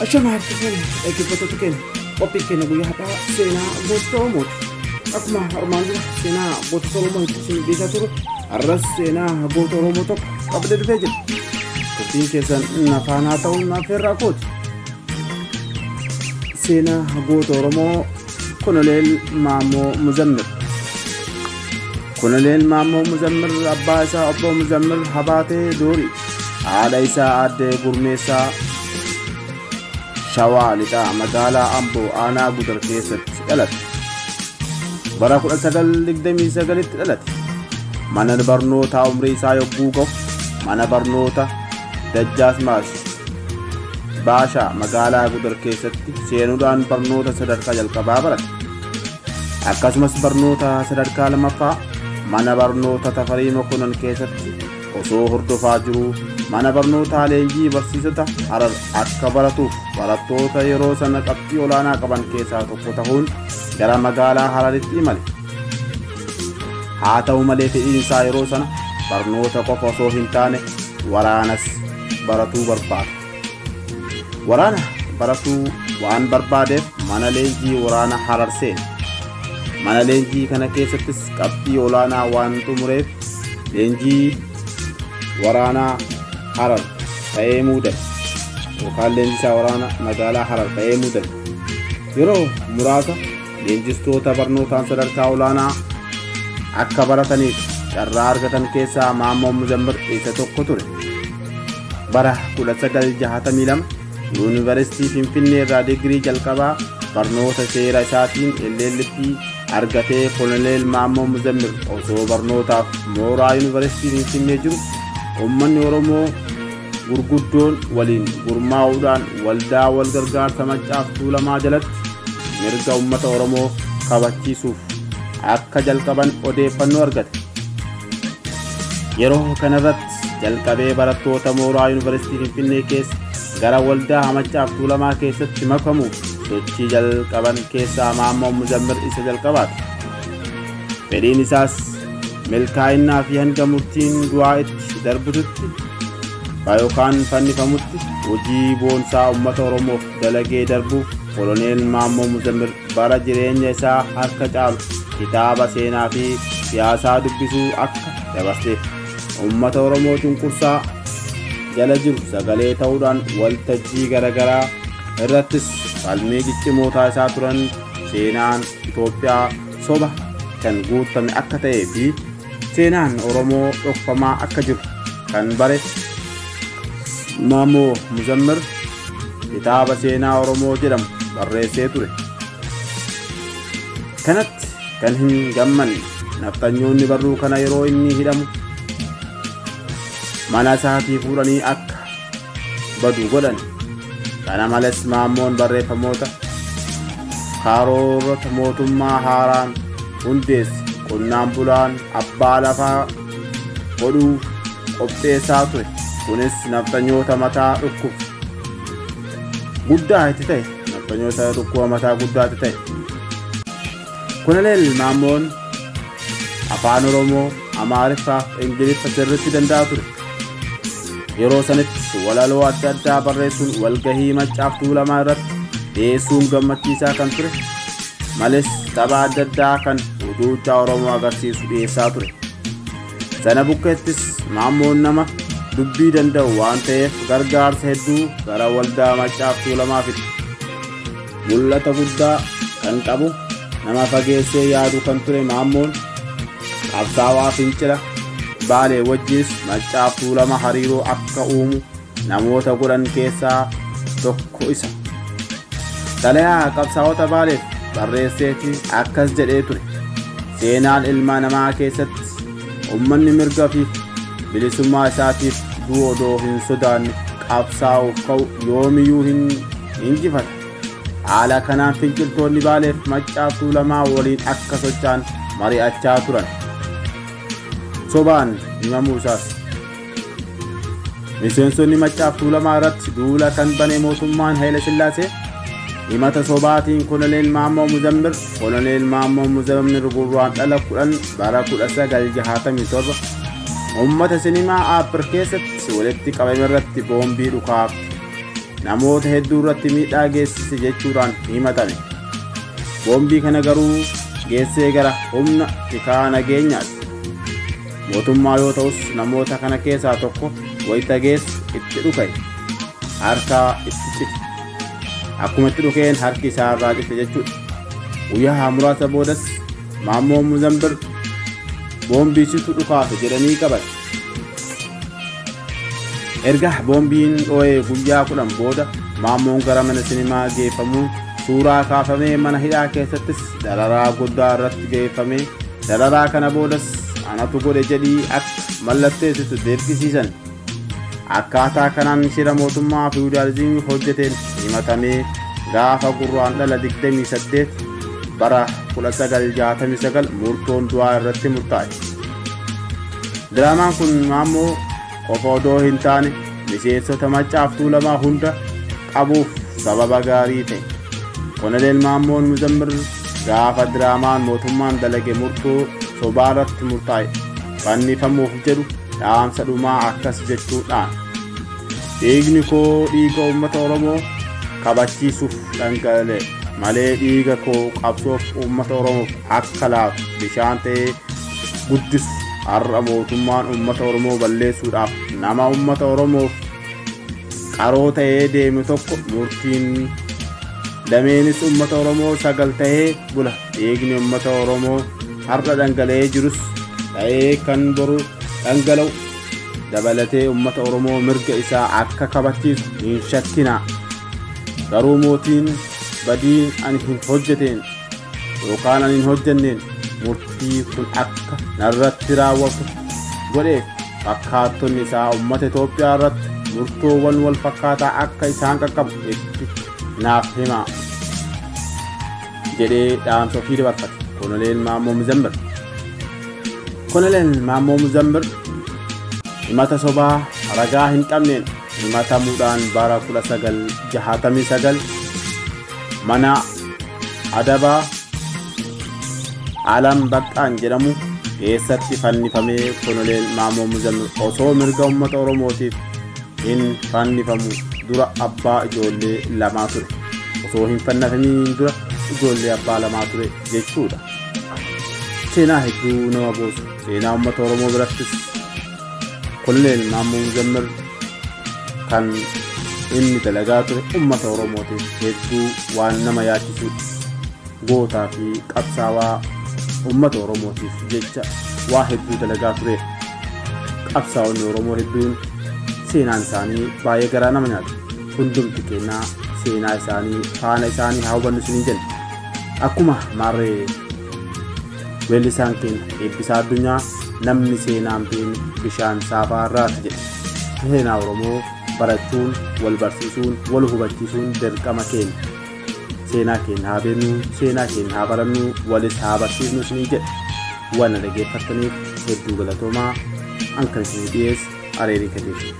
Achama harkifan eeggattoota keenya qophii keenya guyyaa har'aa seenaa gootota Oromooti. Akkuma armaan dura seenaa gootota Oromoo isin dhiisaa ture har'as seenaa goota Oromoo tokko qabdee dhufee jira. Qophiin keessan nafaan haa ta'uun naafeerraa kooti. Seenaa goota Oromoo Koloneel Maammoo Muzammil. Koloneel Maammoo Muzammil abbaa isaa obbo Muzammil Habaatee Doorii, haadha isaa aadde Gurmeessaa Shawaa Lixaa magaalaa Amboo aanaa Gudar keessatti dhalate. Bara 1929tti dhalate. Mana barnootaa umrii isaa yogguu ga'u mana barnoota Dajjaasmaas Baashaa magaalaa Gudar keessatti seenuudhaan barnoota sadarkaa jalqabaa barate. Akkasumas barnoota sadarkaa lammaffaa mana barnoota Tafarii Mokonnon keessatti osoo hordofaa jiruu mana barnootaa leenjii barsiisota Harar akka baratuuf barattoota yeroo sana qabxii olaanaa qaban keessaa tokko ta'uun gara magaalaa Hararitti imale. Haa ta'u malee fedhiin isaa yeroo sana barnoota qofa osoo hin taane waraanas baratuu barbaade. Waraana baratuu waan barbaadeef mana leenjii waraana Harar seene. Mana leenjii kana keessattis qabxii olaanaa waan xumureef leenjii waraanaa Harar ta'ee muudame yookaan leenjisaa waraana magaalaa Harar ta'ee muudame. Yeroo muraasa leenjistoota barnootaan sadarkaa olaanaa akka barataniif carraa argatan keessaa Maammoo Muzammil isa tokko ture. Bara 1962 yuunivarsiitii Finfinnee irraa digirii jalqabaa barnoota seera isaatiin LLB argatee Koloneel Maammoo Muzammil osoo barnootaaf mooraa yuunivarsiitii Finfinnee jiru uummanni Oromoo gurguddoon waliin gurmaa'uudhaan waldaa wal gargaarsa Maccaaf Tuulamaa jalatti mirga uummata Oromoo kabachiisuuf akka jalqaban odeeffannoo argate. Yeroo kanarratti jalqabee barattoota mooraa yuunivarsiitii Finfinnee keessa gara waldaa Maccaaf Tuulamaa keessatti makamuuf sochii jalqaban keessaa Maammoo Muzammil isa jalqabaati. Fedhiin isaas milkaa'inaa fi hanga murtiin du'aa itti darbututti yookaan fannifamutti hojii boonsaa uummata Oromoof dalagee darbuuf Koloneel Maammoo Muzammil bara jireenya isaa harka caalu kitaaba seenaa fi siyaasaa dubbisuu akka dabarseef uummata Oromoo cunqursaa jala jiru sagalee ta'uudhaan waltajjii garaagaraa irrattis falmii ciccimootaa isaa turan seenaan Itoophiyaa soba kan guutame akka ta'ee fi seenaan Oromoo dhokfamaa akka jiru kan bare Maammoo Muzammil kitaaba seenaa Oromoo jedhamu barreessee ture. Kanatti kan hin gammanne naftanyoonni barruu kana yeroo inni hidhamu mana isaatii fuudhanii akka badu godhan. Kana malees Maammoon barreeffamoota karoora mootummaa haaraan hundeesse qonnaan bulaan abbaa lafaa godhuuf qopheessaa ture. Kunis naftanyoota mataa dhukkuba guddaa itti ta'e naftanyoota dhukkuba mataa guddaa itti ta'e. Koloneel Maammoon afaan Oromoo, Amaariffaa fi Ingiliffa sirriitti danda'a ture. Yeroo sanatti walaloo adda addaa barreessuun walgahii Maccaaf Tuulamaa irratti dhiyeessuun gammachiisaa kan ture. Malees tapha adda addaa kan utuuchaa Oromoo agarsiisu dhiyeessaa ture. Sana bukkeettis Maammoon nama dubbii danda'u waan ta'eef gargaarsa hedduu gara waldaa Maccaaf Tuulamaa fide. Mul'ata guddaa kan qabu nama fageessee yaadu kan ture Maammoon qabsaawaa fincila Baalee wajjinis Maccaaf Tuulamaa hariiroo akka uumu namoota godhan keessaa tokko isa. Xalayaa qabsaa'ota Baaleef barreesseeti akkas jedhee ture. Seenaan ilma namaa keessatti uummanni mirga fi bilisummaa isaatiif du'u odoo hin sodaanne qabsaa'uuf ka'u yoomiyyuu hin injifata. Haala kanaan finciltoonni Baaleef Maccaaf Tuulamaa waliin akka socho'an mari'achaa turan. Sobaan himamuu isaas. Miseensonni Maccaaf Tuulamaa irratti duula kan bane mootummaan Haayile Sillaasee himata sobaatiin Koloneel Maammoo Muzammil gurraandhala 10 bara 1967 uummata sinimaa Aappir keessatti walitti qabame irratti boombii dhukaafte. namoota hedduu irratti miidhaa geessise jechuudhaan himatame. Boombii kana garuu geessee gara humna tikaa nageenyaati. Mootummaa yoo ta'us namoota kana keessaa tokko wayita geessu itti dhukaa'e harkaa itti cite. Akkuma itti dhukeen harki isaa irraa cite jechuudha. Guyyaa muraasa boodas Maammoo Muzambir boombiisitu dhukaase jedhanii qaban. Erga boombiin dho'ee guyyaa 10 booda Maammoon gara mana sinimaa geeffamuun suuraa kaafamee mana hidhaa keessattis dararaa guddaa irratti geeffamee dararaa kana boodas anatu godhe jedhii akka mallatteessitu dirqisiisan. Akkaataa kanaan shira mootummaa fiwudaalizimii hojjeteen himatamee gaafa gurraandhala 28 bara 1969 murtoon du'aa irratti murtaa'e. Diraamaan kun Maammoo qofa odoo hin taane miseensota Maccaa fi Tuulamaa hunda qabuuf sababa gaarii ta'e. Koloneel Maammoon Muzammir gaafa diraamaan mootummaan dalage murtoo sobaa irratti murtaa'e fannifamuuf jedhu dhaamsa dhumaa akkas jechuudhaan: dhiigni koo dhiiga uummata Oromoo kabachiisuuf dhangala'e malee dhiiga koo qabsoof uummata Oromoof akka laatu bishaan ta'ee guddisu. Har'a mootummaan uummata Oromoo balleessuudhaaf nama uummata Oromoof qaroo ta'ee deeme tokko murtiin lameenis uummata Oromoo sagal ta'ee bula. Dhiigni uummata Oromoo har'a dhangala'ee jirus ta'ee kan boru dhangala'u dabalatee uummata Oromoo mirga isaa akka kabachiisu hin shakkinaa. Garuu mootiin badii ani hin hojjeteen yookaan ani hin hojjenneen murtii kun akka narratti raawwatu godheef fakkaattonni isaa uummata Itoophiyaa irratti murtoowwan wal fakkaataa akka isaan qaqqabu itti naaf himaa jedhee dhaamsa ofii dabarfate Koloneel Maammoo Muzammir. Koloneel Maammoo Muzammir himata sobaa ragaa hin qabneen himatamuudhaan bara 1969 mana adabaa Alam Baqqaan jedhamu keessatti fannifamee Koloneel Maammoo Muzammir osoo mirga uummata Oromootiif hin fannifamu dura abbaa ijoollee lamaa ture. Osoo hin fannifamiin dura ijoollee abbaa lamaa ture jechuudha. Seenaa hedduu nama boosu. Seenaa uummata Oromoo birattis Koloneel Maammoo Muzammir kan inni dalagaa ture uummata Oromootiif hedduu waan nama yaachisudha. Gootaa fi qabsaawaa uummata Oromootiif jecha waa hedduu dalagaa ture. Qabsaa'onni Oromoo hedduun seenaan isaanii baay'ee garaa nama nyaata. Hundumti kennaa seenaa isaanii faana isaanii haa hubannu isin jenna. Akkuma maarree weellisaan keenya Eebbisaa Addunyaa namni seenaan beenu bishaan saafaa irraati jedha. Seenaa Oromoo barachuun, wal barsiisuun, wal hubachiisuun dirqama keenya. Seenaa keenya haa beeknu, seenaa keenya haa barannu, walis haa barsiifnu isin jedha. Waan dhaggeeffattaniif hedduu galatoomaa. An kan isin dhiyeesse Areerii Kadeefi.